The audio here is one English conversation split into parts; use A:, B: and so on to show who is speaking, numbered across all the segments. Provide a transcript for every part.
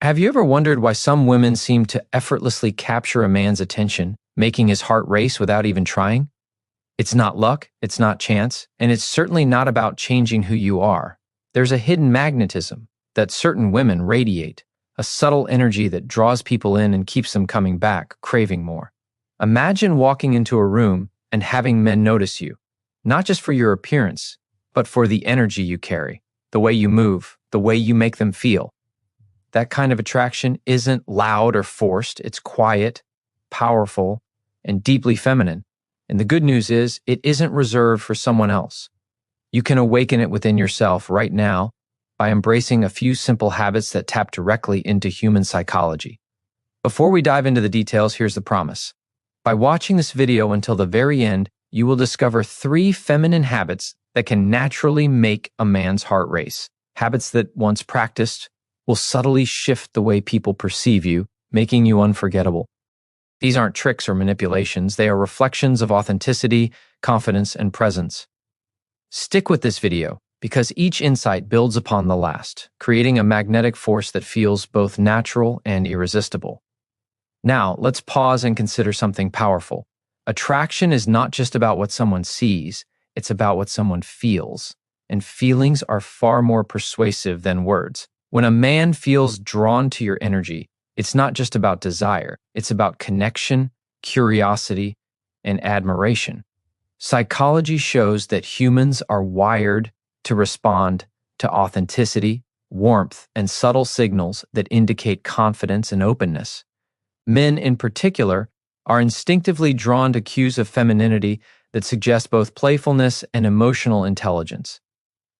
A: Have you ever wondered why some women seem to effortlessly capture a man's attention, making his heart race without even trying? It's not luck, it's not chance, and it's certainly not about changing who you are. There's a hidden magnetism that certain women radiate, a subtle energy that draws people in and keeps them coming back, craving more. Imagine walking into a room and having men notice you, not just for your appearance, but for the energy you carry, the way you move, the way you make them feel. That kind of attraction isn't loud or forced. It's quiet, powerful, and deeply feminine. And the good news is, it isn't reserved for someone else. You can awaken it within yourself right now by embracing a few simple habits that tap directly into human psychology. Before we dive into the details, here's the promise. By watching this video until the very end, you will discover 3 feminine habits that can naturally make a man's heart race. Habits that, once practiced, will subtly shift the way people perceive you, making you unforgettable. These aren't tricks or manipulations. They are reflections of authenticity, confidence, and presence. Stick with this video, because each insight builds upon the last, creating a magnetic force that feels both natural and irresistible. Now, let's pause and consider something powerful. Attraction is not just about what someone sees, it's about what someone feels. And feelings are far more persuasive than words. When a man feels drawn to your energy, it's not just about desire, it's about connection, curiosity, and admiration. Psychology shows that humans are wired to respond to authenticity, warmth, and subtle signals that indicate confidence and openness. Men, in particular, are instinctively drawn to cues of femininity that suggest both playfulness and emotional intelligence.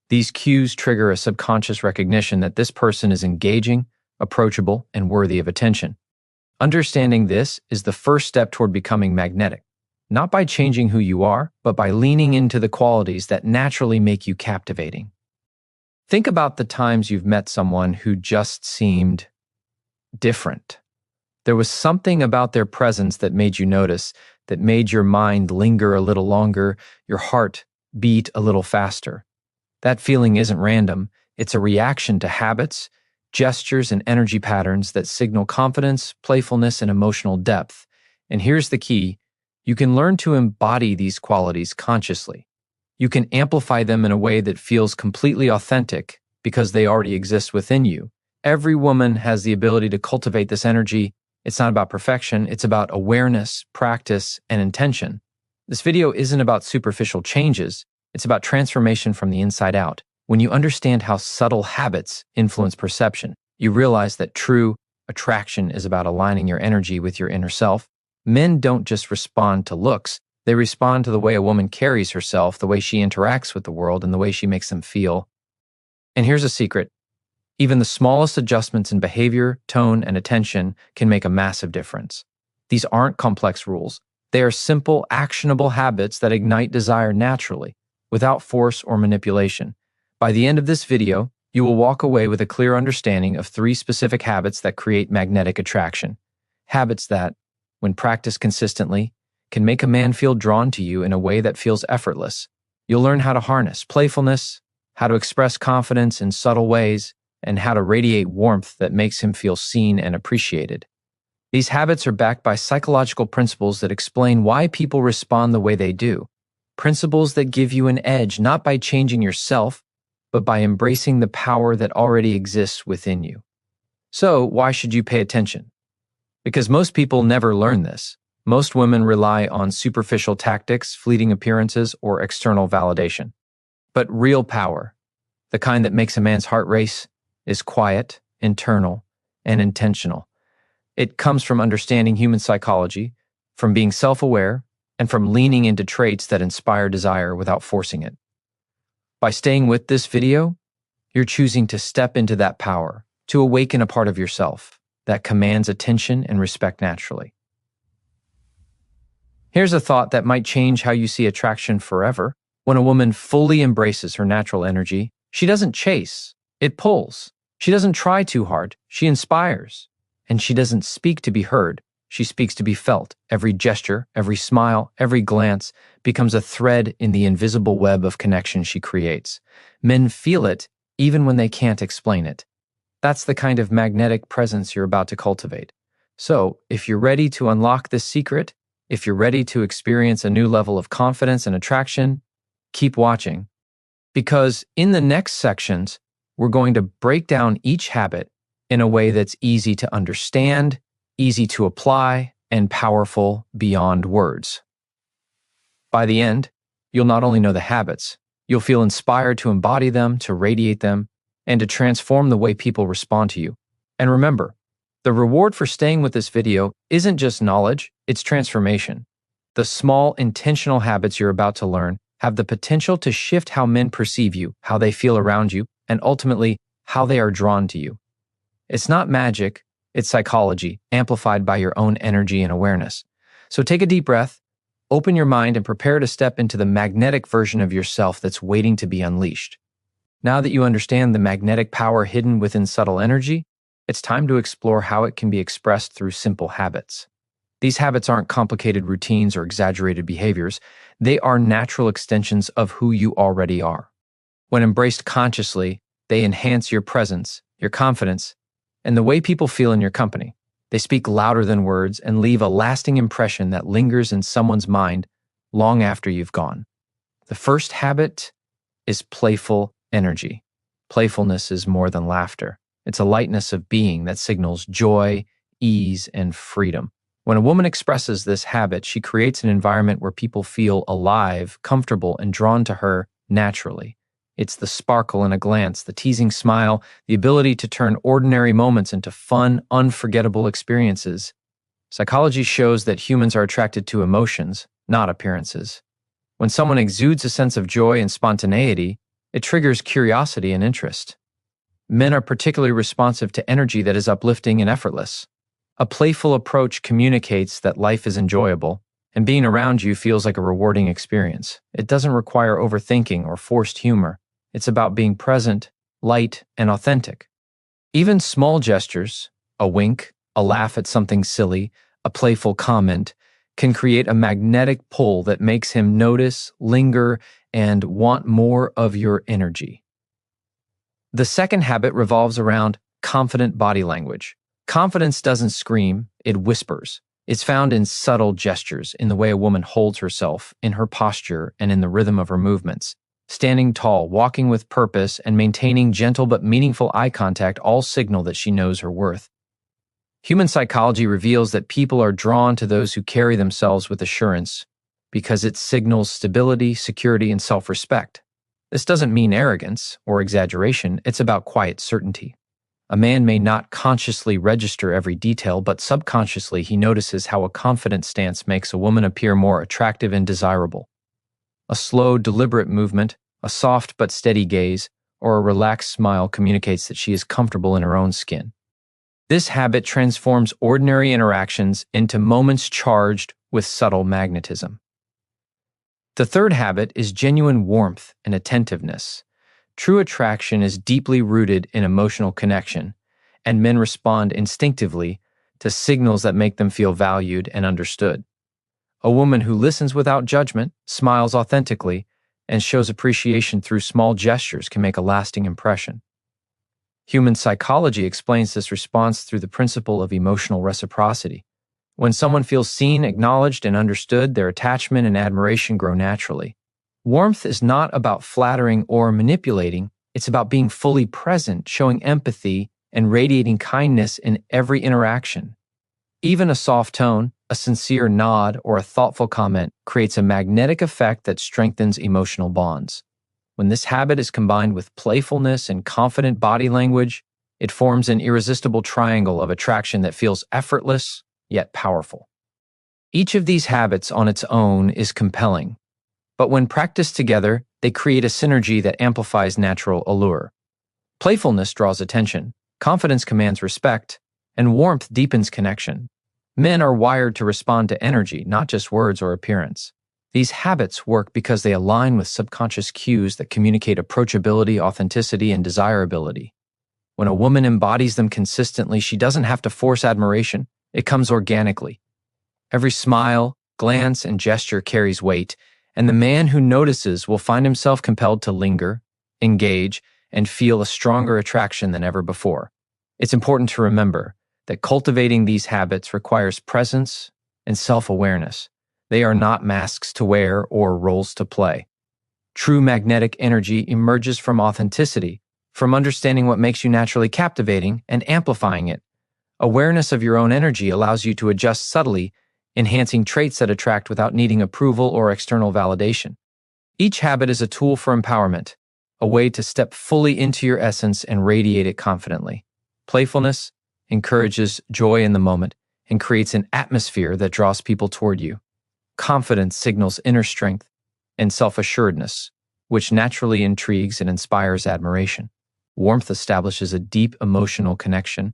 A: These cues trigger a subconscious recognition that this person is engaging, approachable, and worthy of attention. Understanding this is the first step toward becoming magnetic, not by changing who you are, but by leaning into the qualities that naturally make you captivating. Think about the times you've met someone who just seemed different. There was something about their presence that made you notice, that made your mind linger a little longer, your heart beat a little faster. That feeling isn't random. It's a reaction to habits, gestures, and energy patterns that signal confidence, playfulness, and emotional depth. And here's the key. You can learn to embody these qualities consciously. You can amplify them in a way that feels completely authentic because they already exist within you. Every woman has the ability to cultivate this energy. It's not about perfection. It's about awareness, practice, and intention. This video isn't about superficial changes. It's about transformation from the inside out. When you understand how subtle habits influence perception, you realize that true attraction is about aligning your energy with your inner self. Men don't just respond to looks. They respond to the way a woman carries herself, the way she interacts with the world, and the way she makes them feel. And here's a secret. Even the smallest adjustments in behavior, tone, and attention can make a massive difference. These aren't complex rules. They are simple, actionable habits that ignite desire naturally, without force or manipulation. By the end of this video, you will walk away with a clear understanding of 3 specific habits that create magnetic attraction. Habits that, when practiced consistently, can make a man feel drawn to you in a way that feels effortless. You'll learn how to harness playfulness, how to express confidence in subtle ways, and how to radiate warmth that makes him feel seen and appreciated. These habits are backed by psychological principles that explain why people respond the way they do. Principles that give you an edge, not by changing yourself, but by embracing the power that already exists within you. So, why should you pay attention? Because most people never learn this. Most women rely on superficial tactics, fleeting appearances, or external validation. But real power, the kind that makes a man's heart race, is quiet, internal, and intentional. It comes from understanding human psychology, from being self-aware, and from leaning into traits that inspire desire without forcing it. By staying with this video, you're choosing to step into that power, to awaken a part of yourself that commands attention and respect naturally. Here's a thought that might change how you see attraction forever. When a woman fully embraces her natural energy, she doesn't chase, it pulls. She doesn't try too hard, she inspires. And she doesn't speak to be heard, she speaks to be felt. Every gesture, every smile, every glance becomes a thread in the invisible web of connection she creates. Men feel it even when they can't explain it. That's the kind of magnetic presence you're about to cultivate. So, if you're ready to unlock this secret, if you're ready to experience a new level of confidence and attraction, keep watching. Because in the next sections, we're going to break down each habit in a way that's easy to understand, easy to apply, and powerful beyond words. By the end, you'll not only know the habits, you'll feel inspired to embody them, to radiate them, and to transform the way people respond to you. And remember, the reward for staying with this video isn't just knowledge, it's transformation. The small, intentional habits you're about to learn have the potential to shift how men perceive you, how they feel around you, and ultimately, how they are drawn to you. It's not magic, it's psychology, amplified by your own energy and awareness. So take a deep breath, open your mind, and prepare to step into the magnetic version of yourself that's waiting to be unleashed. Now that you understand the magnetic power hidden within subtle energy, it's time to explore how it can be expressed through simple habits. These habits aren't complicated routines or exaggerated behaviors. They are natural extensions of who you already are. When embraced consciously, they enhance your presence, your confidence, and the way people feel in your company. They speak louder than words and leave a lasting impression that lingers in someone's mind long after you've gone. The first habit is playful energy. Playfulness is more than laughter. It's a lightness of being that signals joy, ease, and freedom. When a woman expresses this habit, she creates an environment where people feel alive, comfortable, and drawn to her naturally. It's the sparkle in a glance, the teasing smile, the ability to turn ordinary moments into fun, unforgettable experiences. Psychology shows that humans are attracted to emotions, not appearances. When someone exudes a sense of joy and spontaneity, it triggers curiosity and interest. Men are particularly responsive to energy that is uplifting and effortless. A playful approach communicates that life is enjoyable, and being around you feels like a rewarding experience. It doesn't require overthinking or forced humor. It's about being present, light, and authentic. Even small gestures, a wink, a laugh at something silly, a playful comment, can create a magnetic pull that makes him notice, linger, and want more of your energy. The second habit revolves around confident body language. Confidence doesn't scream, it whispers. It's found in subtle gestures, in the way a woman holds herself, in her posture, and in the rhythm of her movements. Standing tall, walking with purpose, and maintaining gentle but meaningful eye contact all signal that she knows her worth. Human psychology reveals that people are drawn to those who carry themselves with assurance because it signals stability, security, and self-respect. This doesn't mean arrogance or exaggeration, it's about quiet certainty. A man may not consciously register every detail, but subconsciously he notices how a confident stance makes a woman appear more attractive and desirable. A slow, deliberate movement, a soft but steady gaze, or a relaxed smile communicates that she is comfortable in her own skin. This habit transforms ordinary interactions into moments charged with subtle magnetism. The third habit is genuine warmth and attentiveness. True attraction is deeply rooted in emotional connection, and men respond instinctively to signals that make them feel valued and understood. A woman who listens without judgment, smiles authentically, and shows appreciation through small gestures can make a lasting impression. Human psychology explains this response through the principle of emotional reciprocity. When someone feels seen, acknowledged, and understood, their attachment and admiration grow naturally. Warmth is not about flattering or manipulating, it's about being fully present, showing empathy, and radiating kindness in every interaction. Even a soft tone, a sincere nod, or a thoughtful comment creates a magnetic effect that strengthens emotional bonds. When this habit is combined with playfulness and confident body language, it forms an irresistible triangle of attraction that feels effortless, yet powerful. Each of these habits on its own is compelling, but when practiced together, they create a synergy that amplifies natural allure. Playfulness draws attention, confidence commands respect, and warmth deepens connection. Men are wired to respond to energy, not just words or appearance. These habits work because they align with subconscious cues that communicate approachability, authenticity, and desirability. When a woman embodies them consistently, she doesn't have to force admiration. It comes organically. Every smile, glance, and gesture carries weight, and the man who notices will find himself compelled to linger, engage, and feel a stronger attraction than ever before. It's important to remember that cultivating these habits requires presence and self-awareness. They are not masks to wear or roles to play. True magnetic energy emerges from authenticity, from understanding what makes you naturally captivating and amplifying it. Awareness of your own energy allows you to adjust subtly, enhancing traits that attract without needing approval or external validation. Each habit is a tool for empowerment, a way to step fully into your essence and radiate it confidently. Playfulness encourages joy in the moment and creates an atmosphere that draws people toward you. Confidence signals inner strength and self-assuredness, which naturally intrigues and inspires admiration. Warmth establishes a deep emotional connection,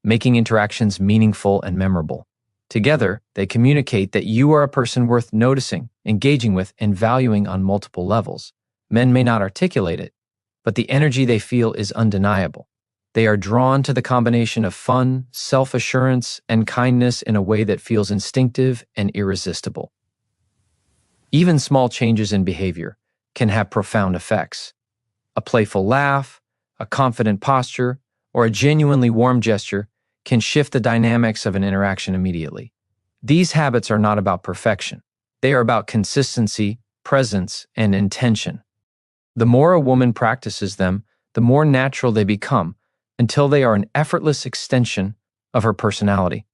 A: making interactions meaningful and memorable. Together, they communicate that you are a person worth noticing, engaging with, and valuing on multiple levels. Men may not articulate it, but the energy they feel is undeniable. They are drawn to the combination of fun, self-assurance, and kindness in a way that feels instinctive and irresistible. Even small changes in behavior can have profound effects. A playful laugh, a confident posture, or a genuinely warm gesture can shift the dynamics of an interaction immediately. These habits are not about perfection. They are about consistency, presence, and intention. The more a woman practices them, the more natural they become, until they are an effortless extension of her personality.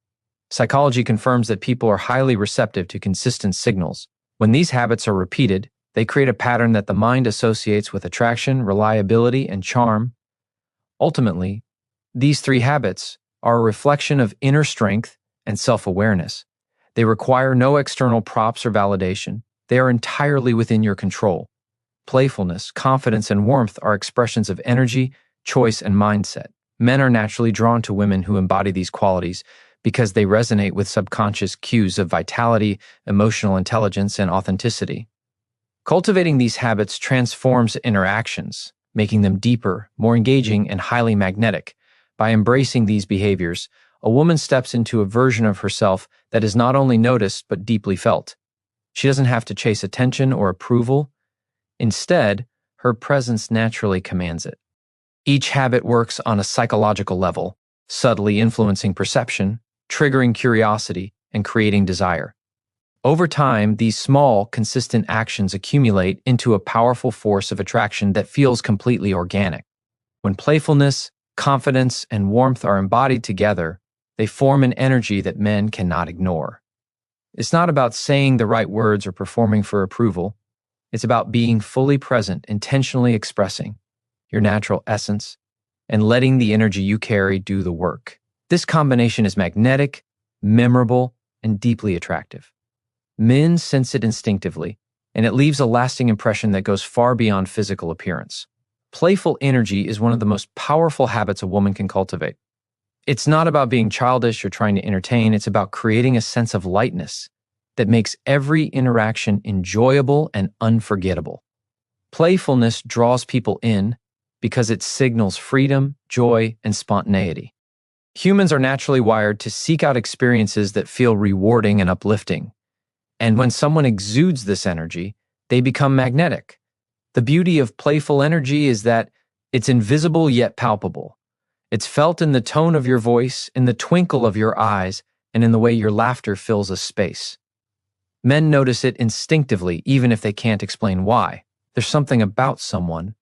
A: Psychology confirms that people are highly receptive to consistent signals. When these habits are repeated, they create a pattern that the mind associates with attraction, reliability, and charm. Ultimately, these three habits are a reflection of inner strength and self-awareness. They require no external props or validation. They are entirely within your control. Playfulness, confidence, and warmth are expressions of energy, choice, and mindset. Men are naturally drawn to women who embody these qualities because they resonate with subconscious cues of vitality, emotional intelligence, and authenticity. Cultivating these habits transforms interactions, making them deeper, more engaging, and highly magnetic. By embracing these behaviors, a woman steps into a version of herself that is not only noticed but deeply felt. She doesn't have to chase attention or approval. Instead, her presence naturally commands it. Each habit works on a psychological level, subtly influencing perception, triggering curiosity, and creating desire. Over time, these small, consistent actions accumulate into a powerful force of attraction that feels completely organic. When playfulness, confidence, and warmth are embodied together, they form an energy that men cannot ignore. It's not about saying the right words or performing for approval. It's about being fully present, intentionally expressing your natural essence, and letting the energy you carry do the work. This combination is magnetic, memorable, and deeply attractive. Men sense it instinctively, and it leaves a lasting impression that goes far beyond physical appearance. Playful energy is one of the most powerful habits a woman can cultivate. It's not about being childish or trying to entertain, it's about creating a sense of lightness that makes every interaction enjoyable and unforgettable. Playfulness draws people in because it signals freedom, joy, and spontaneity. Humans are naturally wired to seek out experiences that feel rewarding and uplifting. And when someone exudes this energy, they become magnetic. The beauty of playful energy is that it's invisible yet palpable. It's felt in the tone of your voice, in the twinkle of your eyes, and in the way your laughter fills a space. Men notice it instinctively, even if they can't explain why. There's something about someone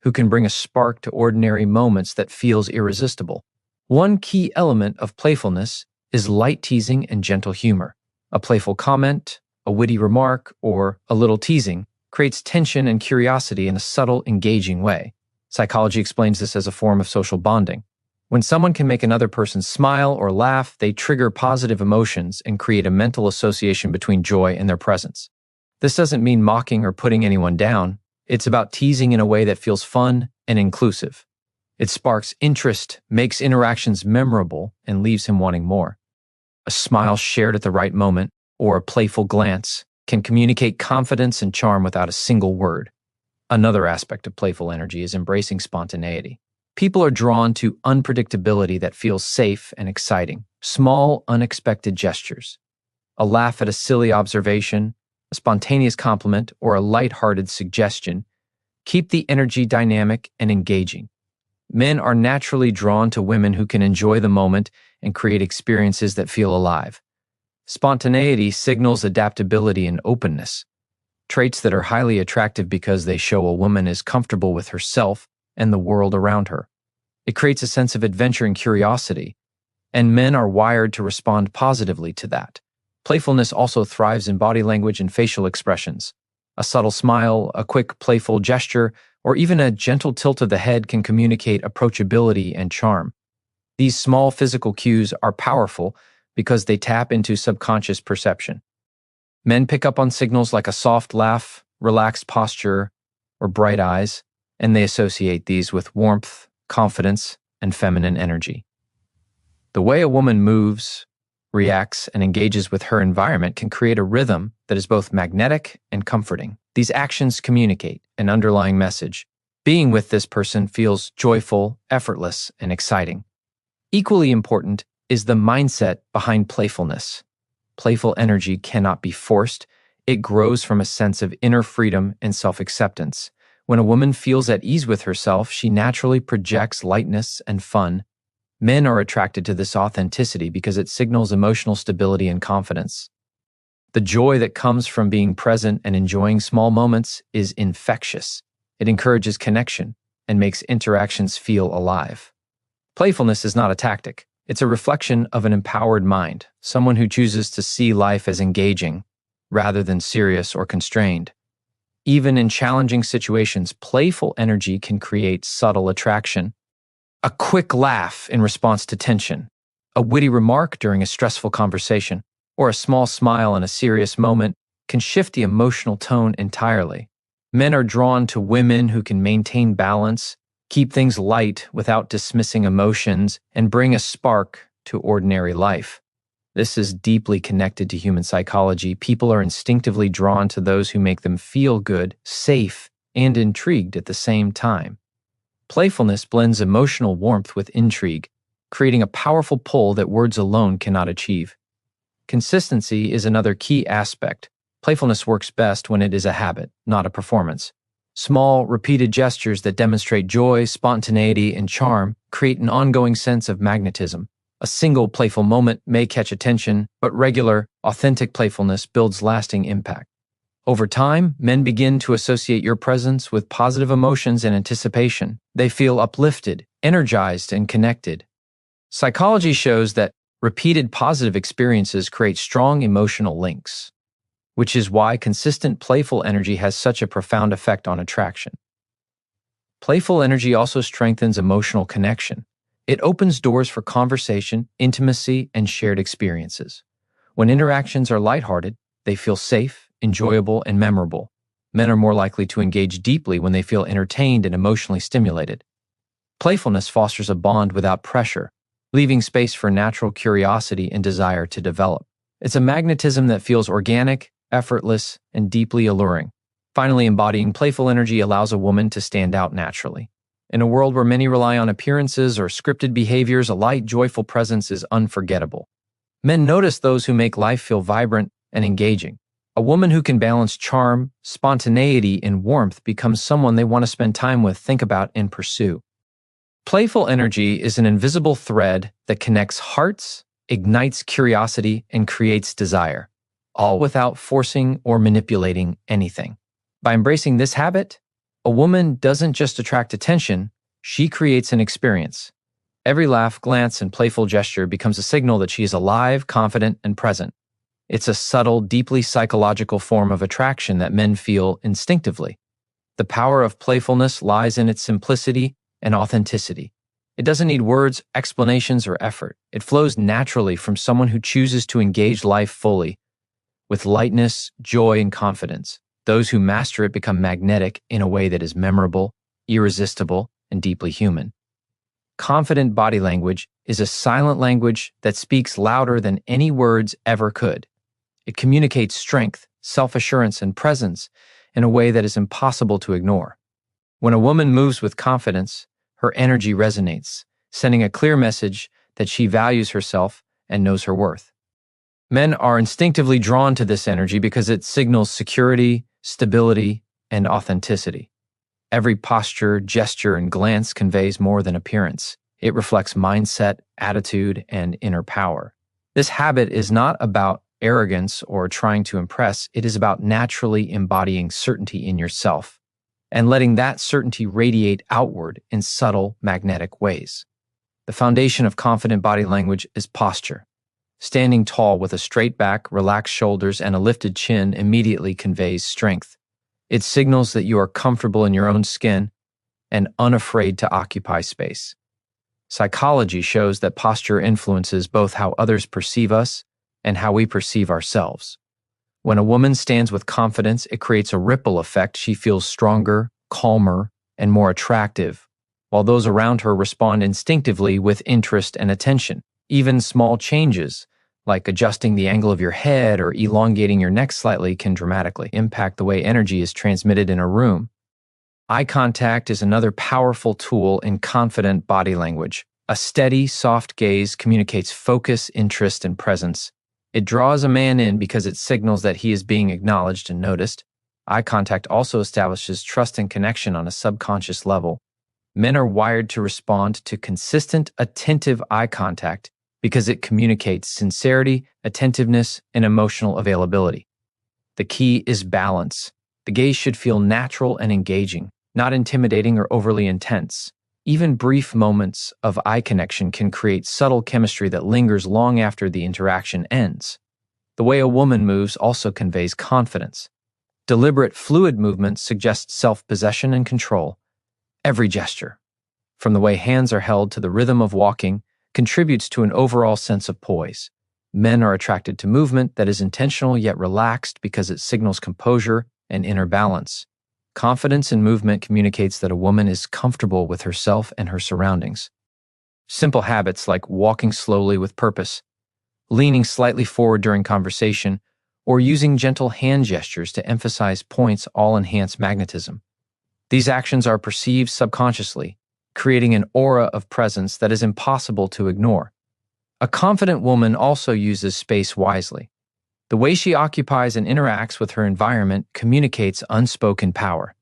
A: who can bring a spark to ordinary moments that feels irresistible. One key element of playfulness is light teasing and gentle humor. A playful comment, a witty remark, or a little teasing creates tension and curiosity in a subtle, engaging way. Psychology explains this as a form of social bonding. When someone can make another person smile or laugh, they trigger positive emotions and create a mental association between joy and their presence. This doesn't mean mocking or putting anyone down. It's about teasing in a way that feels fun and inclusive. It sparks interest, makes interactions memorable, and leaves him wanting more. A smile shared at the right moment, or a playful glance, can communicate confidence and charm without a single word. Another aspect of playful energy is embracing spontaneity. People are drawn to unpredictability that feels safe and exciting. Small, unexpected gestures. A laugh at a silly observation, a spontaneous compliment, or a light-hearted suggestion keep the energy dynamic and engaging. Men are naturally drawn to women who can enjoy the moment and create experiences that feel alive. Spontaneity signals adaptability and openness, traits that are highly attractive because they show a woman is comfortable with herself and the world around her. It creates a sense of adventure and curiosity, and men are wired to respond positively to that. Playfulness also thrives in body language and facial expressions. A subtle smile, a quick, playful gesture, or even a gentle tilt of the head can communicate approachability and charm. These small physical cues are powerful because they tap into subconscious perception. Men pick up on signals like a soft laugh, relaxed posture, or bright eyes, and they associate these with warmth, confidence, and feminine energy. The way a woman moves, reacts, and engages with her environment can create a rhythm that is both magnetic and comforting. These actions communicate an underlying message. Being with this person feels joyful, effortless, and exciting. Equally important is the mindset behind playfulness. Playful energy cannot be forced. It grows from a sense of inner freedom and self-acceptance. When a woman feels at ease with herself, she naturally projects lightness and fun. Men are attracted to this authenticity because it signals emotional stability and confidence. The joy that comes from being present and enjoying small moments is infectious. It encourages connection and makes interactions feel alive. Playfulness is not a tactic. It's a reflection of an empowered mind, someone who chooses to see life as engaging rather than serious or constrained. Even in challenging situations, playful energy can create subtle attraction. A quick laugh in response to tension, a witty remark during a stressful conversation, or a small smile in a serious moment can shift the emotional tone entirely. Men are drawn to women who can maintain balance, keep things light without dismissing emotions, and bring a spark to ordinary life. This is deeply connected to human psychology. People are instinctively drawn to those who make them feel good, safe, and intrigued at the same time. Playfulness blends emotional warmth with intrigue, creating a powerful pull that words alone cannot achieve. Consistency is another key aspect. Playfulness works best when it is a habit, not a performance. Small, repeated gestures that demonstrate joy, spontaneity, and charm create an ongoing sense of magnetism. A single playful moment may catch attention, but regular, authentic playfulness builds lasting impact. Over time, men begin to associate your presence with positive emotions and anticipation. They feel uplifted, energized, and connected. Psychology shows that repeated positive experiences create strong emotional links, which is why consistent playful energy has such a profound effect on attraction. Playful energy also strengthens emotional connection. It opens doors for conversation, intimacy, and shared experiences. When interactions are lighthearted, they feel safe, enjoyable, and memorable. Men are more likely to engage deeply when they feel entertained and emotionally stimulated. Playfulness fosters a bond without pressure, leaving space for natural curiosity and desire to develop. It's a magnetism that feels organic, effortless, and deeply alluring. Finally, embodying playful energy allows a woman to stand out naturally. In a world where many rely on appearances or scripted behaviors, a light, joyful presence is unforgettable. Men notice those who make life feel vibrant and engaging. A woman who can balance charm, spontaneity, and warmth becomes someone they want to spend time with, think about, and pursue. Playful energy is an invisible thread that connects hearts, ignites curiosity, and creates desire, all without forcing or manipulating anything. By embracing this habit, a woman doesn't just attract attention, she creates an experience. Every laugh, glance, and playful gesture becomes a signal that she is alive, confident, and present. It's a subtle, deeply psychological form of attraction that men feel instinctively. The power of playfulness lies in its simplicity and authenticity. It doesn't need words, explanations, or effort. It flows naturally from someone who chooses to engage life fully, with lightness, joy, and confidence. Those who master it become magnetic in a way that is memorable, irresistible, and deeply human. Confident body language is a silent language that speaks louder than any words ever could. It communicates strength, self-assurance, and presence in a way that is impossible to ignore. When a woman moves with confidence, her energy resonates, sending a clear message that she values herself and knows her worth. Men are instinctively drawn to this energy because it signals security, stability, and authenticity. Every posture, gesture, and glance conveys more than appearance. It reflects mindset, attitude, and inner power. This habit is not about arrogance or trying to impress. It is about naturally embodying certainty in yourself and letting that certainty radiate outward in subtle, magnetic ways. The foundation of confident body language is posture. Standing tall with a straight back, relaxed shoulders, and a lifted chin immediately conveys strength. It signals that you are comfortable in your own skin and unafraid to occupy space. Psychology shows that posture influences both how others perceive us and how we perceive ourselves. When a woman stands with confidence, it creates a ripple effect. She feels stronger, calmer, and more attractive, while those around her respond instinctively with interest and attention. Even small changes, like adjusting the angle of your head or elongating your neck slightly, can dramatically impact the way energy is transmitted in a room. Eye contact is another powerful tool in confident body language. A steady, soft gaze communicates focus, interest, and presence. It draws a man in because it signals that he is being acknowledged and noticed. Eye contact also establishes trust and connection on a subconscious level. Men are wired to respond to consistent, attentive eye contact because it communicates sincerity, attentiveness, and emotional availability. The key is balance. The gaze should feel natural and engaging, not intimidating or overly intense. Even brief moments of eye connection can create subtle chemistry that lingers long after the interaction ends. The way a woman moves also conveys confidence. Deliberate, fluid movements suggest self-possession and control. Every gesture, from the way hands are held to the rhythm of walking, contributes to an overall sense of poise. Men are attracted to movement that is intentional yet relaxed because it signals composure and inner balance. Confidence in movement communicates that a woman is comfortable with herself and her surroundings. Simple habits like walking slowly with purpose, leaning slightly forward during conversation, or using gentle hand gestures to emphasize points all enhance magnetism. These actions are perceived subconsciously, creating an aura of presence that is impossible to ignore. A confident woman also uses space wisely. The way she occupies and interacts with her environment communicates unspoken power.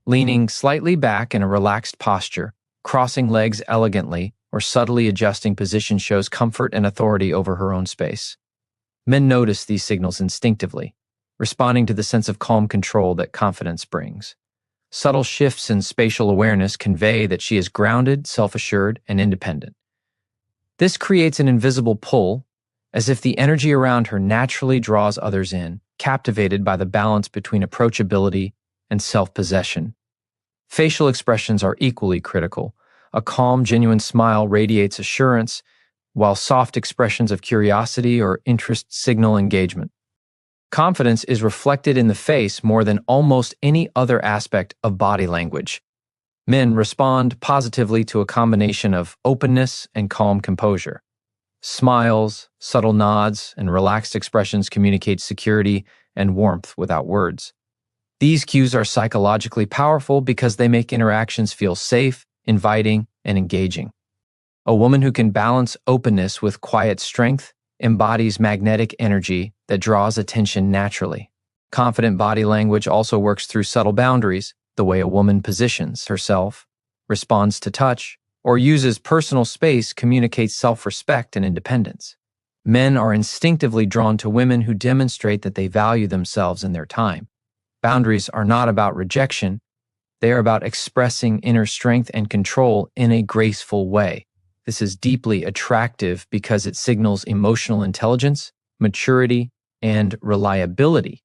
A: Leaning slightly back in a relaxed posture, crossing legs elegantly, or subtly adjusting position shows comfort and authority over her own space. Men notice these signals instinctively, responding to the sense of calm control that confidence brings. Subtle shifts in spatial awareness convey that she is grounded, self-assured, and independent. This creates an invisible pull, as if the energy around her naturally draws others in, captivated by the balance between approachability and self-possession. Facial expressions are equally critical. A calm, genuine smile radiates assurance, while soft expressions of curiosity or interest signal engagement. Confidence is reflected in the face more than almost any other aspect of body language. Men respond positively to a combination of openness and calm composure. Smiles, subtle nods, and relaxed expressions communicate security and warmth without words. These cues are psychologically powerful because they make interactions feel safe, inviting, and engaging. A woman who can balance openness with quiet strength embodies magnetic energy that draws attention naturally. Confident body language also works through subtle boundaries. The way a woman positions herself, responds to touch, or uses personal space communicates self-respect and independence. Men are instinctively drawn to women who demonstrate that they value themselves and their time. Boundaries are not about rejection. They are about expressing inner strength and control in a graceful way. This is deeply attractive because it signals emotional intelligence, maturity, and reliability.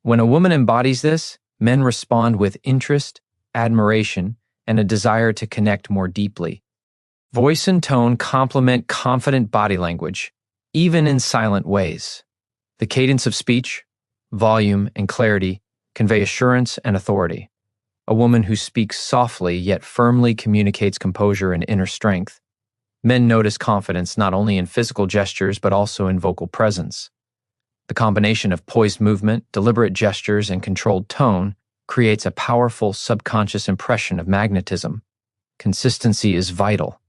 A: When a woman embodies this, men respond with interest, admiration, and a desire to connect more deeply. Voice and tone complement confident body language, even in silent ways. The cadence of speech, volume, and clarity convey assurance and authority. A woman who speaks softly yet firmly communicates composure and inner strength. Men notice confidence not only in physical gestures but also in vocal presence. The combination of poised movement, deliberate gestures, and controlled tone creates a powerful subconscious impression of magnetism. Consistency is vital.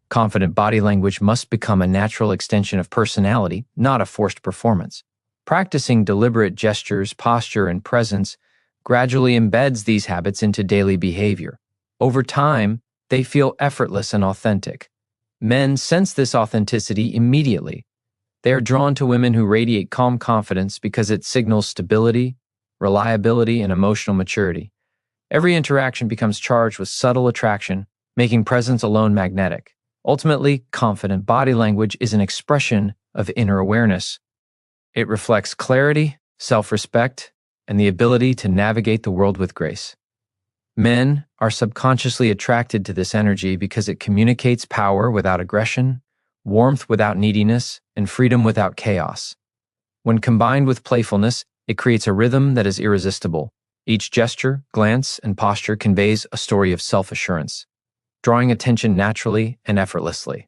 A: Confident body language must become a natural extension of personality, not a forced performance. Practicing deliberate gestures, posture, and presence gradually embeds these habits into daily behavior. Over time, they feel effortless and authentic. Men sense this authenticity immediately. They are drawn to women who radiate calm confidence because it signals stability, reliability, and emotional maturity. Every interaction becomes charged with subtle attraction, making presence alone magnetic. Ultimately, confident body language is an expression of inner awareness. It reflects clarity, self-respect, and the ability to navigate the world with grace. Men are subconsciously attracted to this energy because it communicates power without aggression, warmth without neediness, and freedom without chaos. When combined with playfulness, it creates a rhythm that is irresistible. Each gesture, glance, and posture conveys a story of self-assurance, drawing attention naturally and effortlessly.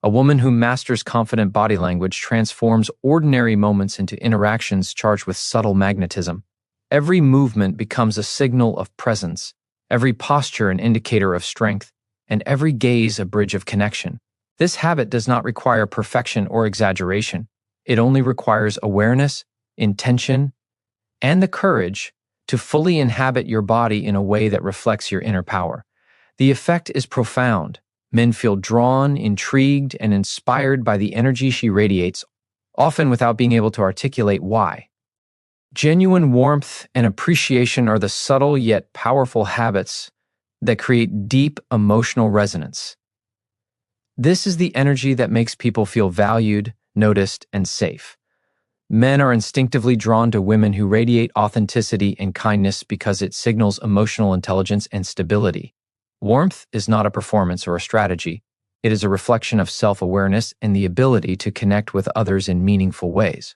A: A woman who masters confident body language transforms ordinary moments into interactions charged with subtle magnetism. Every movement becomes a signal of presence, every posture an indicator of strength, and every gaze a bridge of connection. This habit does not require perfection or exaggeration. It only requires awareness, intention, and the courage to fully inhabit your body in a way that reflects your inner power. The effect is profound. Men feel drawn, intrigued, and inspired by the energy she radiates, often without being able to articulate why. Genuine warmth and appreciation are the subtle yet powerful habits that create deep emotional resonance. This is the energy that makes people feel valued, noticed, and safe. Men are instinctively drawn to women who radiate authenticity and kindness because it signals emotional intelligence and stability. Warmth is not a performance or a strategy. It is a reflection of self-awareness and the ability to connect with others in meaningful ways.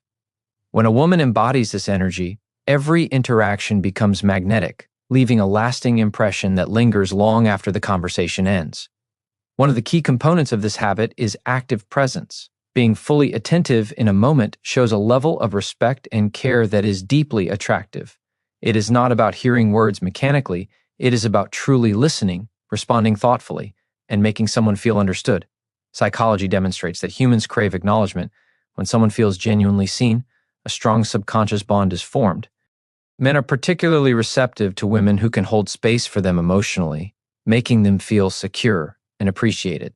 A: When a woman embodies this energy, every interaction becomes magnetic, leaving a lasting impression that lingers long after the conversation ends. One of the key components of this habit is active presence. Being fully attentive in a moment shows a level of respect and care that is deeply attractive. It is not about hearing words mechanically, it is about truly listening, responding thoughtfully, and making someone feel understood. Psychology demonstrates that humans crave acknowledgement. When someone feels genuinely seen, a strong subconscious bond is formed. Men are particularly receptive to women who can hold space for them emotionally, making them feel secure and appreciated.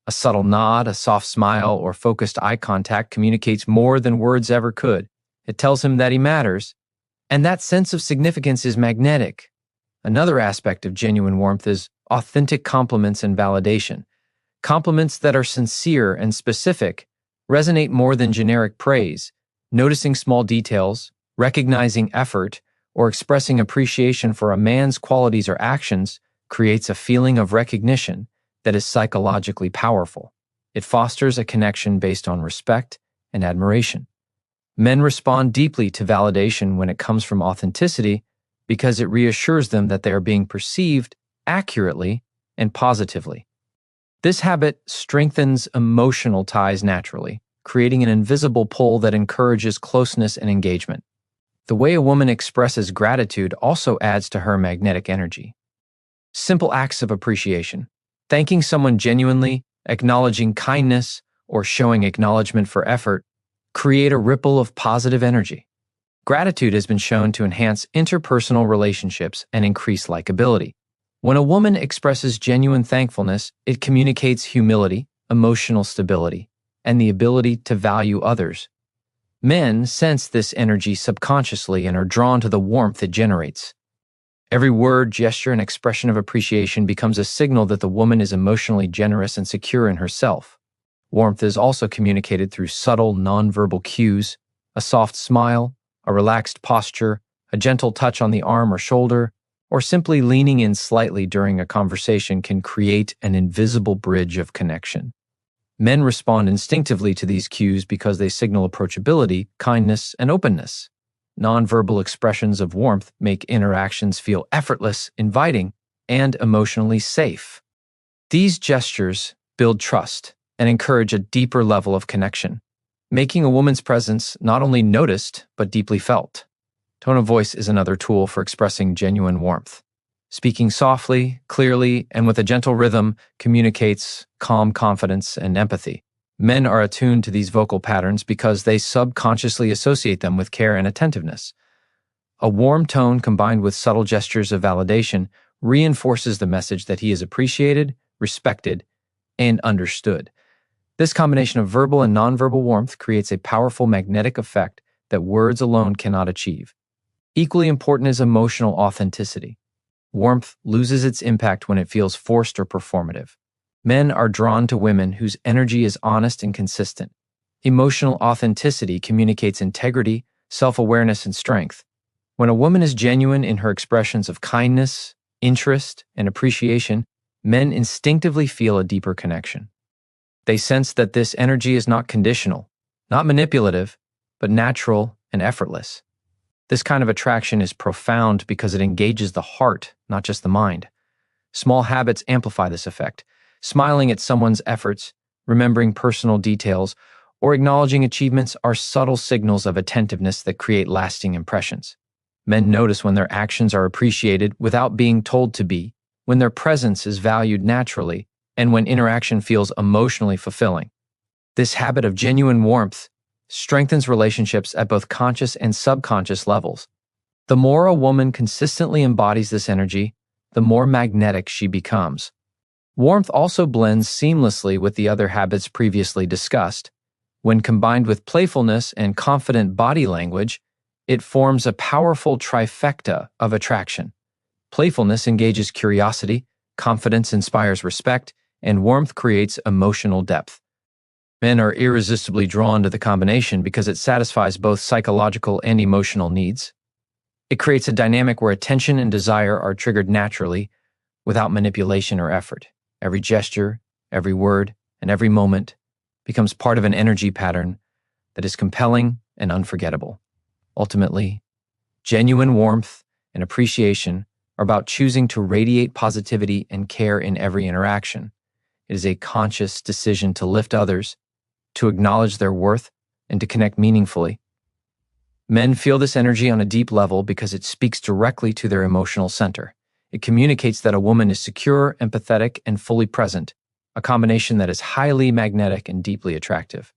A: A subtle nod, a soft smile, or focused eye contact communicates more than words ever could. It tells him that he matters, and that sense of significance is magnetic. Another aspect of genuine warmth is authentic compliments and validation. Compliments that are sincere and specific resonate more than generic praise. Noticing small details, recognizing effort, or expressing appreciation for a man's qualities or actions creates a feeling of recognition that is psychologically powerful. It fosters a connection based on respect and admiration. Men respond deeply to validation when it comes from authenticity because it reassures them that they are being perceived accurately and positively. This habit strengthens emotional ties naturally, creating an invisible pull that encourages closeness and engagement. The way a woman expresses gratitude also adds to her magnetic energy. Simple acts of appreciation. Thanking someone genuinely, acknowledging kindness, or showing acknowledgement for effort create a ripple of positive energy. Gratitude has been shown to enhance interpersonal relationships and increase likability. When a woman expresses genuine thankfulness, it communicates humility, emotional stability, and the ability to value others. Men sense this energy subconsciously and are drawn to the warmth it generates. Every word, gesture, and expression of appreciation becomes a signal that the woman is emotionally generous and secure in herself. Warmth is also communicated through subtle, nonverbal cues. A soft smile, a relaxed posture, a gentle touch on the arm or shoulder, or simply leaning in slightly during a conversation can create an invisible bridge of connection. Men respond instinctively to these cues because they signal approachability, kindness, and openness. Nonverbal expressions of warmth make interactions feel effortless, inviting, and emotionally safe. These gestures build trust and encourage a deeper level of connection, making a woman's presence not only noticed but deeply felt. Tone of voice is another tool for expressing genuine warmth. Speaking softly, clearly, and with a gentle rhythm communicates calm confidence and empathy. Men are attuned to these vocal patterns because they subconsciously associate them with care and attentiveness. A warm tone combined with subtle gestures of validation reinforces the message that he is appreciated, respected, and understood. This combination of verbal and nonverbal warmth creates a powerful magnetic effect that words alone cannot achieve. Equally important is emotional authenticity. Warmth loses its impact when it feels forced or performative. Men are drawn to women whose energy is honest and consistent. Emotional authenticity communicates integrity, self-awareness, and strength. When a woman is genuine in her expressions of kindness, interest, and appreciation, men instinctively feel a deeper connection. They sense that this energy is not conditional, not manipulative, but natural and effortless. This kind of attraction is profound because it engages the heart, not just the mind. Small habits amplify this effect. Smiling at someone's efforts, remembering personal details, or acknowledging achievements are subtle signals of attentiveness that create lasting impressions. Men notice when their actions are appreciated without being told to be, when their presence is valued naturally, and when interaction feels emotionally fulfilling. This habit of genuine warmth strengthens relationships at both conscious and subconscious levels. The more a woman consistently embodies this energy, the more magnetic she becomes. Warmth also blends seamlessly with the other habits previously discussed. When combined with playfulness and confident body language, it forms a powerful trifecta of attraction. Playfulness engages curiosity, confidence inspires respect, and warmth creates emotional depth. Men are irresistibly drawn to the combination because it satisfies both psychological and emotional needs. It creates a dynamic where attention and desire are triggered naturally, without manipulation or effort. Every gesture, every word, and every moment becomes part of an energy pattern that is compelling and unforgettable. Ultimately, genuine warmth and appreciation are about choosing to radiate positivity and care in every interaction. It is a conscious decision to lift others, to acknowledge their worth, and to connect meaningfully. Men feel this energy on a deep level because it speaks directly to their emotional center. It communicates that a woman is secure, empathetic, and fully present, a combination that is highly magnetic and deeply attractive.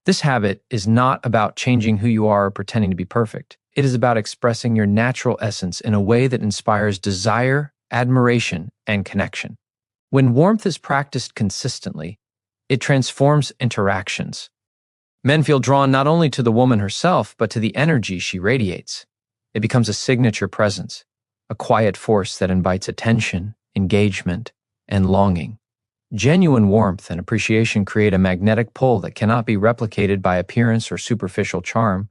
A: This habit is not about changing who you are or pretending to be perfect. It is about expressing your natural essence in a way that inspires desire, admiration, and connection. When warmth is practiced consistently, it transforms interactions. Men feel drawn not only to the woman herself, but to the energy she radiates. It becomes a signature presence, a quiet force that invites attention, engagement, and longing. Genuine warmth and appreciation create a magnetic pull that cannot be replicated by appearance or superficial charm.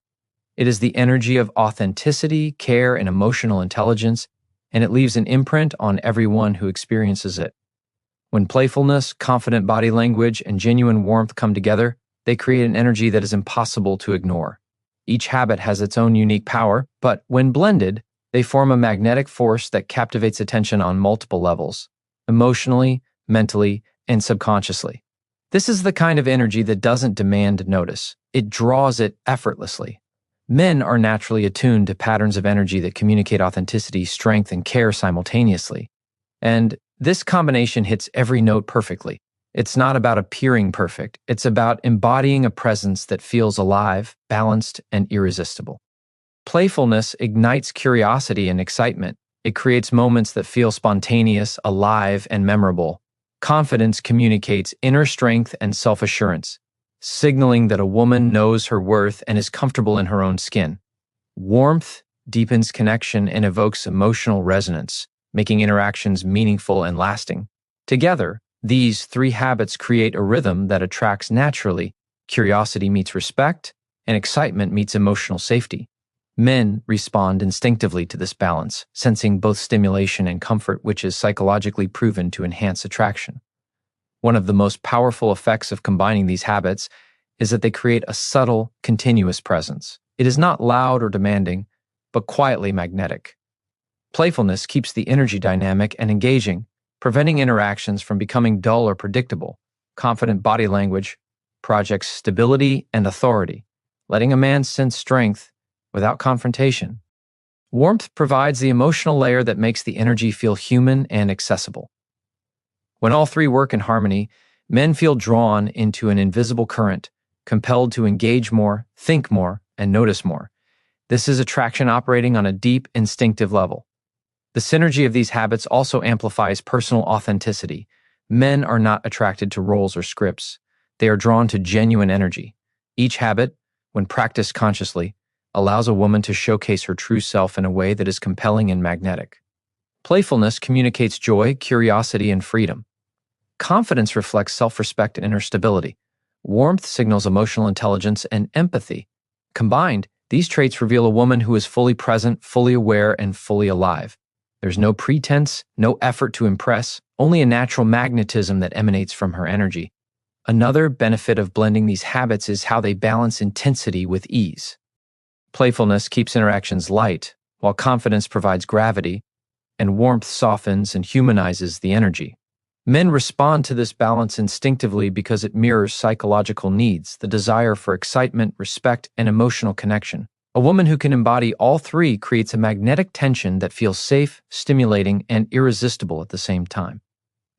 A: It is the energy of authenticity, care, and emotional intelligence, and it leaves an imprint on everyone who experiences it. When playfulness, confident body language, and genuine warmth come together, they create an energy that is impossible to ignore. Each habit has its own unique power, but when blended, they form a magnetic force that captivates attention on multiple levels, emotionally, mentally, and subconsciously. This is the kind of energy that doesn't demand notice. It draws it effortlessly. Men are naturally attuned to patterns of energy that communicate authenticity, strength, and care simultaneously. And this combination hits every note perfectly. It's not about appearing perfect. It's about embodying a presence that feels alive, balanced, and irresistible. Playfulness ignites curiosity and excitement. It creates moments that feel spontaneous, alive, and memorable. Confidence communicates inner strength and self-assurance, signaling that a woman knows her worth and is comfortable in her own skin. Warmth deepens connection and evokes emotional resonance, making interactions meaningful and lasting. Together, these three habits create a rhythm that attracts naturally. Curiosity meets respect, and excitement meets emotional safety. Men respond instinctively to this balance, sensing both stimulation and comfort, which is psychologically proven to enhance attraction. One of the most powerful effects of combining these habits is that they create a subtle, continuous presence. It is not loud or demanding, but quietly magnetic. Playfulness keeps the energy dynamic and engaging, preventing interactions from becoming dull or predictable. Confident body language projects stability and authority, letting a man sense strength without confrontation. Warmth provides the emotional layer that makes the energy feel human and accessible. When all three work in harmony, men feel drawn into an invisible current, compelled to engage more, think more, and notice more. This is attraction operating on a deep, instinctive level. The synergy of these habits also amplifies personal authenticity. Men are not attracted to roles or scripts. They are drawn to genuine energy. Each habit, when practiced consciously, allows a woman to showcase her true self in a way that is compelling and magnetic. Playfulness communicates joy, curiosity, and freedom. Confidence reflects self-respect and inner stability. Warmth signals emotional intelligence and empathy. Combined, these traits reveal a woman who is fully present, fully aware, and fully alive. There's no pretense, no effort to impress, only a natural magnetism that emanates from her energy. Another benefit of blending these habits is how they balance intensity with ease. Playfulness keeps interactions light, while confidence provides gravity, and warmth softens and humanizes the energy. Men respond to this balance instinctively because it mirrors psychological needs, the desire for excitement, respect, and emotional connection. A woman who can embody all three creates a magnetic tension that feels safe, stimulating, and irresistible at the same time.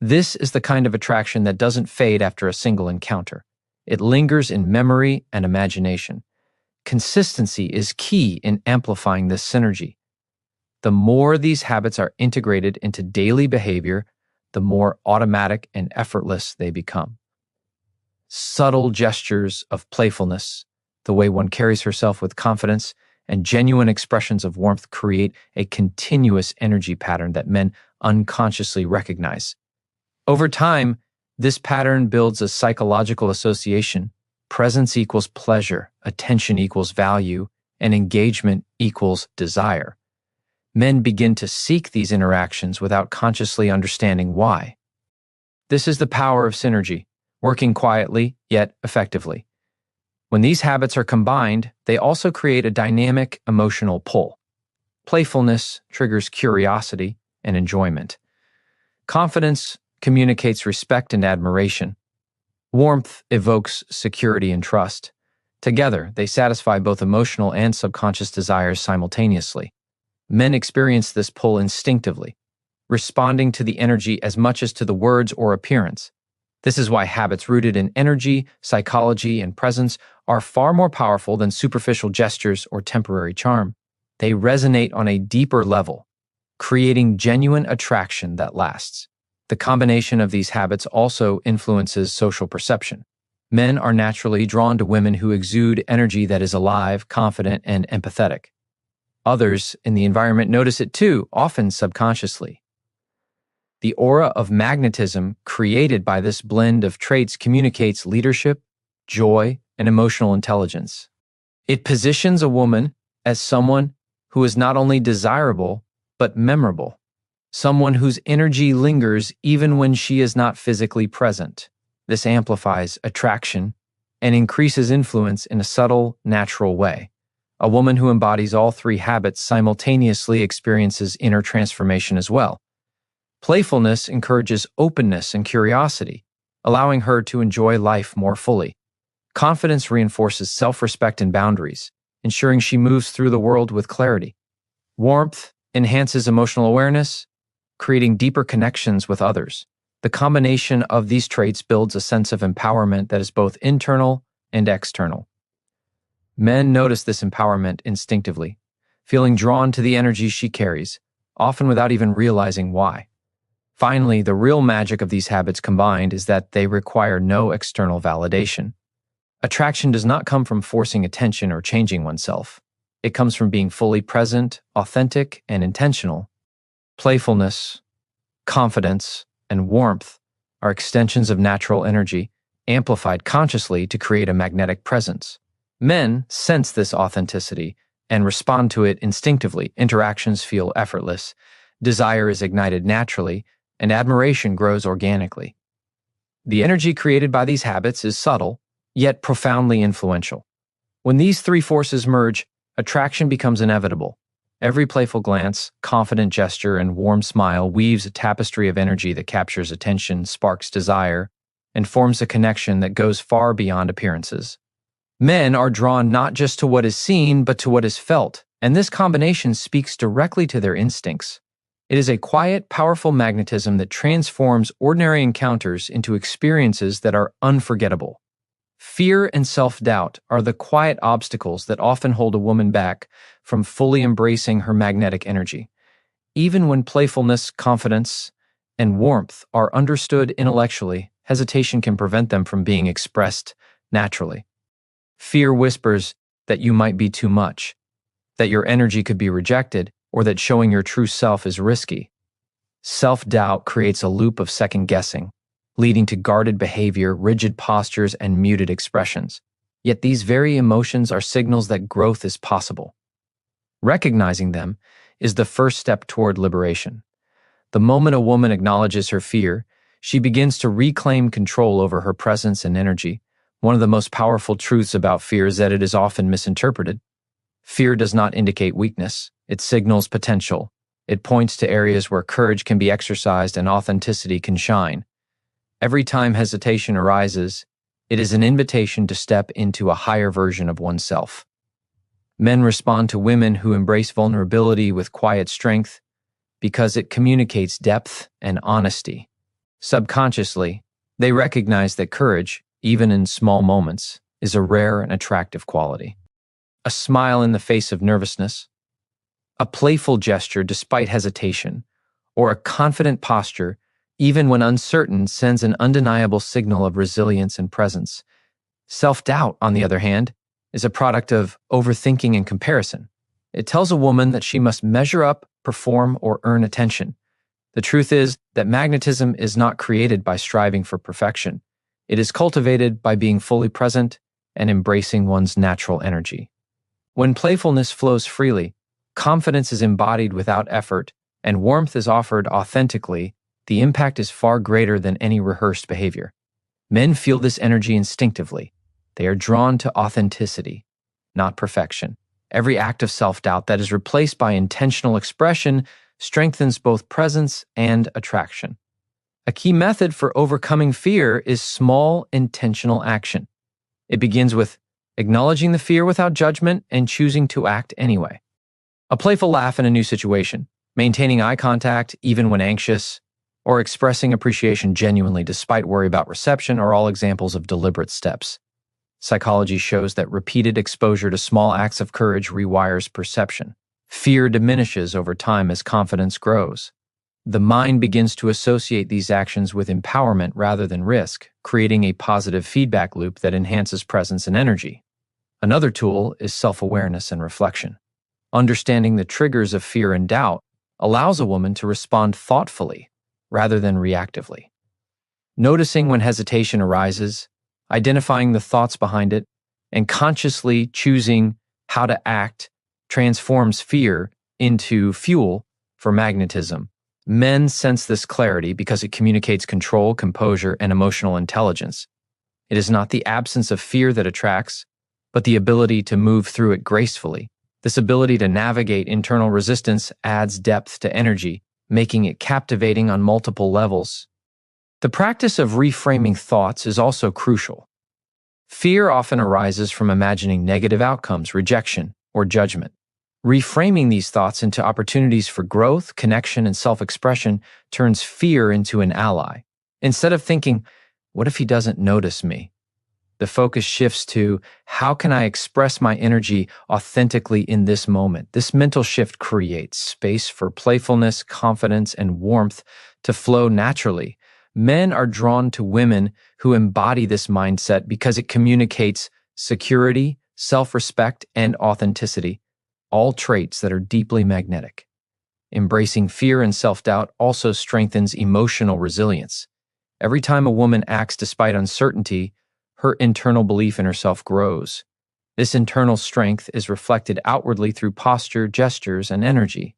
A: This is the kind of attraction that doesn't fade after a single encounter. It lingers in memory and imagination. Consistency is key in amplifying this synergy. The more these habits are integrated into daily behavior, the more automatic and effortless they become. Subtle gestures of playfulness, the way one carries herself with confidence, and genuine expressions of warmth create a continuous energy pattern that men unconsciously recognize. Over time, this pattern builds a psychological association. Presence equals pleasure, attention equals value, and engagement equals desire. Men begin to seek these interactions without consciously understanding why. This is the power of synergy, working quietly yet effectively. When these habits are combined, they also create a dynamic emotional pull. Playfulness triggers curiosity and enjoyment. Confidence communicates respect and admiration. Warmth evokes security and trust. Together, they satisfy both emotional and subconscious desires simultaneously. Men experience this pull instinctively, responding to the energy as much as to the words or appearance. This is why habits rooted in energy, psychology, and presence are far more powerful than superficial gestures or temporary charm. They resonate on a deeper level, creating genuine attraction that lasts. The combination of these habits also influences social perception. Men are naturally drawn to women who exude energy that is alive, confident, and empathetic. Others in the environment notice it too, often subconsciously. The aura of magnetism created by this blend of traits communicates leadership, joy, and emotional intelligence. It positions a woman as someone who is not only desirable, but memorable. Someone whose energy lingers even when she is not physically present. This amplifies attraction and increases influence in a subtle, natural way. A woman who embodies all three habits simultaneously experiences inner transformation as well. Playfulness encourages openness and curiosity, allowing her to enjoy life more fully. Confidence reinforces self-respect and boundaries, ensuring she moves through the world with clarity. Warmth enhances emotional awareness, creating deeper connections with others. The combination of these traits builds a sense of empowerment that is both internal and external. Men notice this empowerment instinctively, feeling drawn to the energy she carries, often without even realizing why. Finally, the real magic of these habits combined is that they require no external validation. Attraction does not come from forcing attention or changing oneself. It comes from being fully present, authentic, and intentional. Playfulness, confidence, and warmth are extensions of natural energy, amplified consciously to create a magnetic presence. Men sense this authenticity and respond to it instinctively. Interactions feel effortless, desire is ignited naturally, and admiration grows organically. The energy created by these habits is subtle, yet profoundly influential. When these three forces merge, attraction becomes inevitable. Every playful glance, confident gesture, and warm smile weaves a tapestry of energy that captures attention, sparks desire, and forms a connection that goes far beyond appearances. Men are drawn not just to what is seen, but to what is felt, and this combination speaks directly to their instincts. It is a quiet, powerful magnetism that transforms ordinary encounters into experiences that are unforgettable. Fear and self-doubt are the quiet obstacles that often hold a woman back from fully embracing her magnetic energy. Even when playfulness, confidence, and warmth are understood intellectually, hesitation can prevent them from being expressed naturally. Fear whispers that you might be too much, that your energy could be rejected, or that showing your true self is risky. Self-doubt creates a loop of second-guessing, leading to guarded behavior, rigid postures, and muted expressions. Yet these very emotions are signals that growth is possible. Recognizing them is the first step toward liberation. The moment a woman acknowledges her fear, she begins to reclaim control over her presence and energy. One of the most powerful truths about fear is that it is often misinterpreted. Fear does not indicate weakness. It signals potential. It points to areas where courage can be exercised and authenticity can shine. Every time hesitation arises, it is an invitation to step into a higher version of oneself. Men respond to women who embrace vulnerability with quiet strength because it communicates depth and honesty. Subconsciously, they recognize that courage, even in small moments, is a rare and attractive quality. A smile in the face of nervousness, a playful gesture despite hesitation, or a confident posture, even when uncertain, sends an undeniable signal of resilience and presence. Self-doubt, on the other hand, is a product of overthinking and comparison. It tells a woman that she must measure up, perform, or earn attention. The truth is that magnetism is not created by striving for perfection. It is cultivated by being fully present and embracing one's natural energy. When playfulness flows freely, confidence is embodied without effort, and warmth is offered authentically, the impact is far greater than any rehearsed behavior. Men feel this energy instinctively. They are drawn to authenticity, not perfection. Every act of self-doubt that is replaced by intentional expression strengthens both presence and attraction. A key method for overcoming fear is small, intentional action. It begins with acknowledging the fear without judgment and choosing to act anyway. A playful laugh in a new situation, maintaining eye contact even when anxious, or expressing appreciation genuinely despite worry about reception are all examples of deliberate steps. Psychology shows that repeated exposure to small acts of courage rewires perception. Fear diminishes over time as confidence grows. The mind begins to associate these actions with empowerment rather than risk, creating a positive feedback loop that enhances presence and energy. Another tool is self-awareness and reflection. Understanding the triggers of fear and doubt allows a woman to respond thoughtfully rather than reactively. Noticing when hesitation arises, identifying the thoughts behind it, and consciously choosing how to act transforms fear into fuel for magnetism. Men sense this clarity because it communicates control, composure, and emotional intelligence. It is not the absence of fear that attracts, but the ability to move through it gracefully. This ability to navigate internal resistance adds depth to energy, making it captivating on multiple levels. The practice of reframing thoughts is also crucial. Fear often arises from imagining negative outcomes, rejection, or judgment. Reframing these thoughts into opportunities for growth, connection, and self-expression turns fear into an ally. Instead of thinking, "What if he doesn't notice me?" the focus shifts to, "How can I express my energy authentically in this moment?" This mental shift creates space for playfulness, confidence, and warmth to flow naturally. Men are drawn to women who embody this mindset because it communicates security, self-respect, and authenticity, all traits that are deeply magnetic. Embracing fear and self-doubt also strengthens emotional resilience. Every time a woman acts despite uncertainty, her internal belief in herself grows. This internal strength is reflected outwardly through posture, gestures, and energy.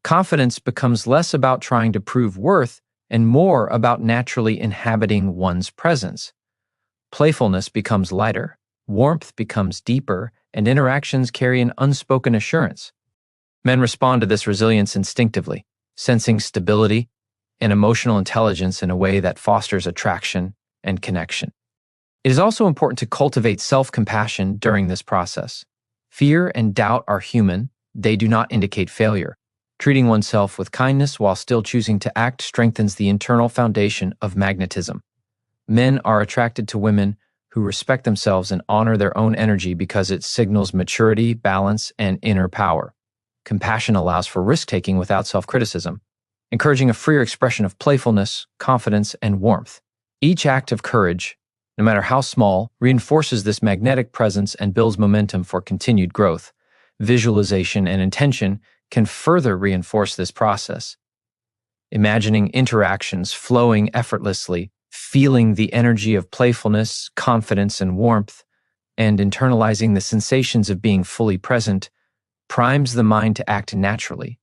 A: Confidence becomes less about trying to prove worth and more about naturally inhabiting one's presence. Playfulness becomes lighter, warmth becomes deeper, and interactions carry an unspoken assurance. Men respond to this resilience instinctively, sensing stability and emotional intelligence in a way that fosters attraction and connection. It is also important to cultivate self-compassion during this process. Fear and doubt are human, they do not indicate failure. Treating oneself with kindness while still choosing to act strengthens the internal foundation of magnetism. Men are attracted to women who respect themselves and honor their own energy because it signals maturity, balance, and inner power. Compassion allows for risk-taking without self-criticism, encouraging a freer expression of playfulness, confidence, and warmth. Each act of courage, no matter how small, reinforces this magnetic presence and builds momentum for continued growth. Visualization and intention can further reinforce this process. Imagining interactions flowing effortlessly, feeling the energy of playfulness, confidence, and warmth, and internalizing the sensations of being fully present primes the mind to act naturally.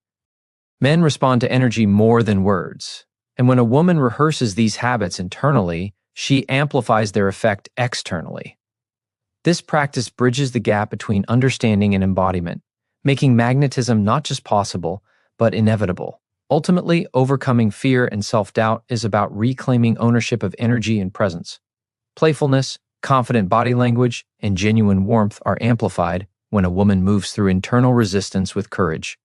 A: Men respond to energy more than words, and when a woman rehearses these habits internally, she amplifies their effect externally. This practice bridges the gap between understanding and embodiment, making magnetism not just possible, but inevitable. Ultimately, overcoming fear and self-doubt is about reclaiming ownership of energy and presence. Playfulness, confident body language, and genuine warmth are amplified when a woman moves through internal resistance with courage.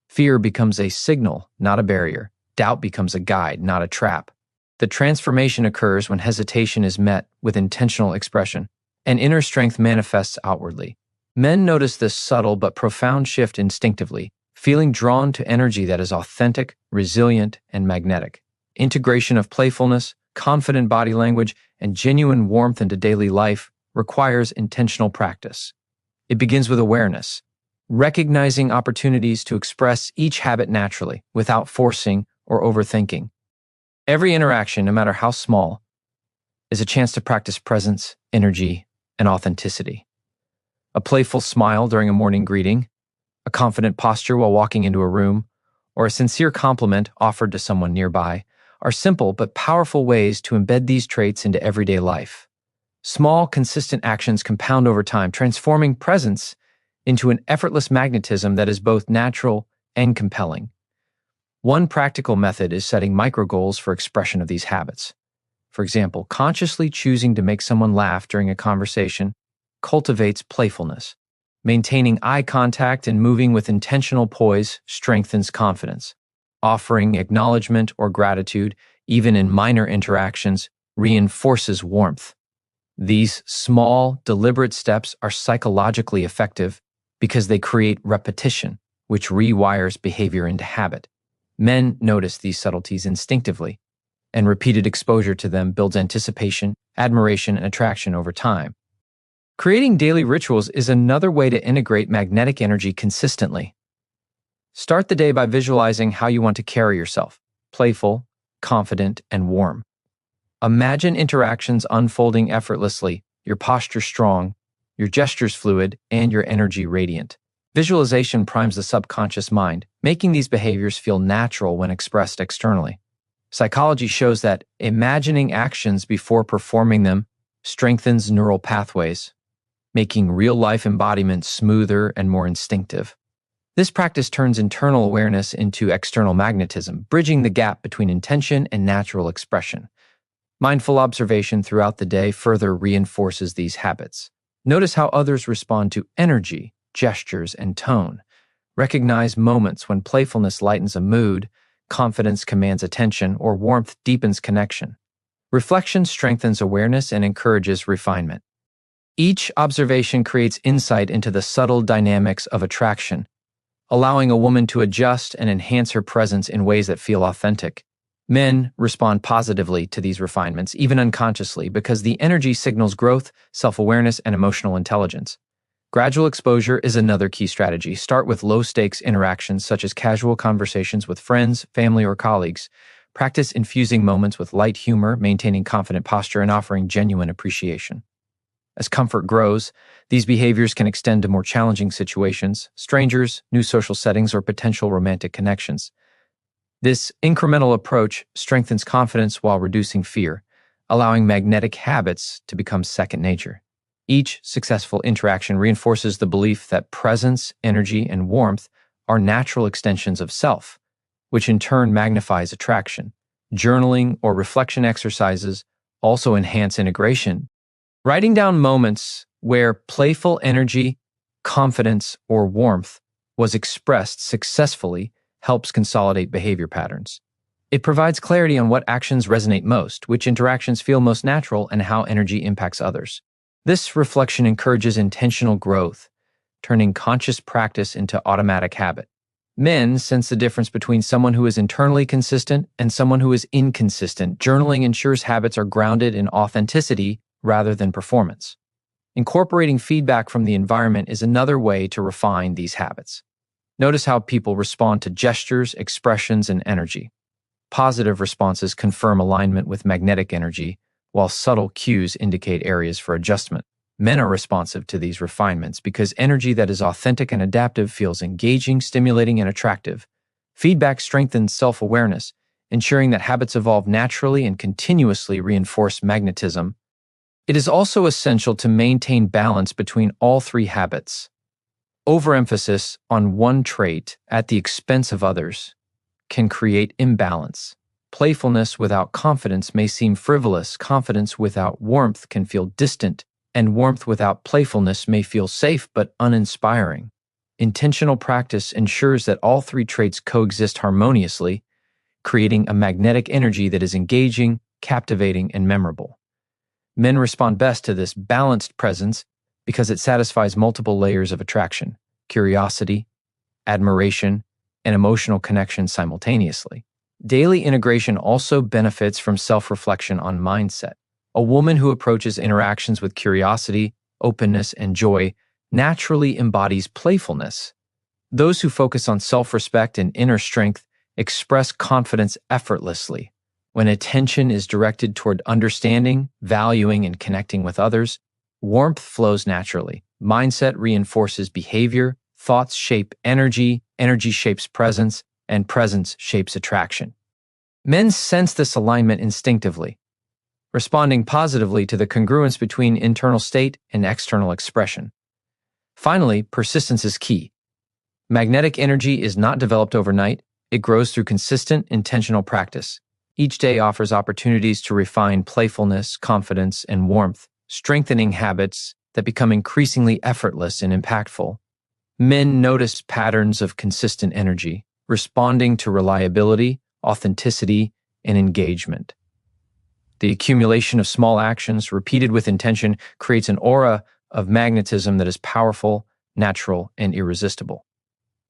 A: Fear becomes a signal, not a barrier. Doubt becomes a guide, not a trap. The transformation occurs when hesitation is met with intentional expression, and inner strength manifests outwardly. Men notice this subtle but profound shift instinctively, feeling drawn to energy that is authentic, resilient, and magnetic. Integration of playfulness, confident body language, and genuine warmth into daily life requires intentional practice. It begins with awareness, recognizing opportunities to express each habit naturally, without forcing or overthinking. Every interaction, no matter how small, is a chance to practice presence, energy, and authenticity. A playful smile during a morning greeting, a confident posture while walking into a room, or a sincere compliment offered to someone nearby are simple but powerful ways to embed these traits into everyday life. Small, consistent actions compound over time, transforming presence into an effortless magnetism that is both natural and compelling. One practical method is setting micro-goals for expression of these habits. For example, consciously choosing to make someone laugh during a conversation cultivates playfulness. Maintaining eye contact and moving with intentional poise strengthens confidence. Offering acknowledgement or gratitude, even in minor interactions, reinforces warmth. These small, deliberate steps are psychologically effective because they create repetition, which rewires behavior into habit. Men notice these subtleties instinctively, and repeated exposure to them builds anticipation, admiration, and attraction over time. Creating daily rituals is another way to integrate magnetic energy consistently. Start the day by visualizing how you want to carry yourself, playful, confident, and warm. Imagine interactions unfolding effortlessly, your posture strong, your gestures fluid, and your energy radiant. Visualization primes the subconscious mind, making these behaviors feel natural when expressed externally. Psychology shows that imagining actions before performing them strengthens neural pathways, making real-life embodiment smoother and more instinctive. This practice turns internal awareness into external magnetism, bridging the gap between intention and natural expression. Mindful observation throughout the day further reinforces these habits. Notice how others respond to energy, gestures, and tone. Recognize moments when playfulness lightens a mood, confidence commands attention, or warmth deepens connection. Reflection strengthens awareness and encourages refinement. Each observation creates insight into the subtle dynamics of attraction, allowing a woman to adjust and enhance her presence in ways that feel authentic. Men respond positively to these refinements, even unconsciously, because the energy signals growth, self-awareness, and emotional intelligence. Gradual exposure is another key strategy. Start with low-stakes interactions such as casual conversations with friends, family, or colleagues. Practice infusing moments with light humor, maintaining confident posture, and offering genuine appreciation. As comfort grows, these behaviors can extend to more challenging situations, strangers, new social settings, or potential romantic connections. This incremental approach strengthens confidence while reducing fear, allowing magnetic habits to become second nature. Each successful interaction reinforces the belief that presence, energy, and warmth are natural extensions of self, which in turn magnifies attraction. Journaling or reflection exercises also enhance integration. Writing down moments where playful energy, confidence, or warmth was expressed successfully helps consolidate behavior patterns. It provides clarity on what actions resonate most, which interactions feel most natural, and how energy impacts others. This reflection encourages intentional growth, turning conscious practice into automatic habit. Men sense the difference between someone who is internally consistent and someone who is inconsistent. Journaling ensures habits are grounded in authenticity rather than performance. Incorporating feedback from the environment is another way to refine these habits. Notice how people respond to gestures, expressions, and energy. Positive responses confirm alignment with magnetic energy, while subtle cues indicate areas for adjustment. Men are responsive to these refinements because energy that is authentic and adaptive feels engaging, stimulating, and attractive. Feedback strengthens self-awareness, ensuring that habits evolve naturally and continuously reinforce magnetism. It is also essential to maintain balance between all three habits. Overemphasis on one trait at the expense of others can create imbalance. Playfulness without confidence may seem frivolous, confidence without warmth can feel distant, and warmth without playfulness may feel safe but uninspiring. Intentional practice ensures that all three traits coexist harmoniously, creating a magnetic energy that is engaging, captivating, and memorable. Men respond best to this balanced presence because it satisfies multiple layers of attraction, curiosity, admiration, and emotional connection simultaneously. Daily integration also benefits from self-reflection on mindset. A woman who approaches interactions with curiosity, openness, and joy naturally embodies playfulness. Those who focus on self-respect and inner strength express confidence effortlessly. When attention is directed toward understanding, valuing, and connecting with others, warmth flows naturally. Mindset reinforces behavior, thoughts shape energy, energy shapes presence, and presence shapes attraction. Men sense this alignment instinctively, responding positively to the congruence between internal state and external expression. Finally, persistence is key. Magnetic energy is not developed overnight, it grows through consistent, intentional practice. Each day offers opportunities to refine playfulness, confidence, and warmth, strengthening habits that become increasingly effortless and impactful. Men notice patterns of consistent energy, responding to reliability, authenticity, and engagement. The accumulation of small actions, repeated with intention, creates an aura of magnetism that is powerful, natural, and irresistible.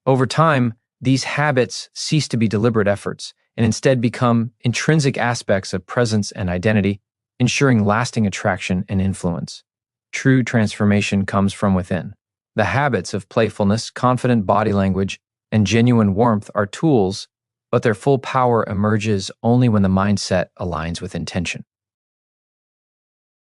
A: Over time, these habits cease to be deliberate efforts and instead become intrinsic aspects of presence and identity, ensuring lasting attraction and influence. True transformation comes from within. The habits of playfulness, confident body language, and genuine warmth are tools, but their full power emerges only when the mindset aligns with intention.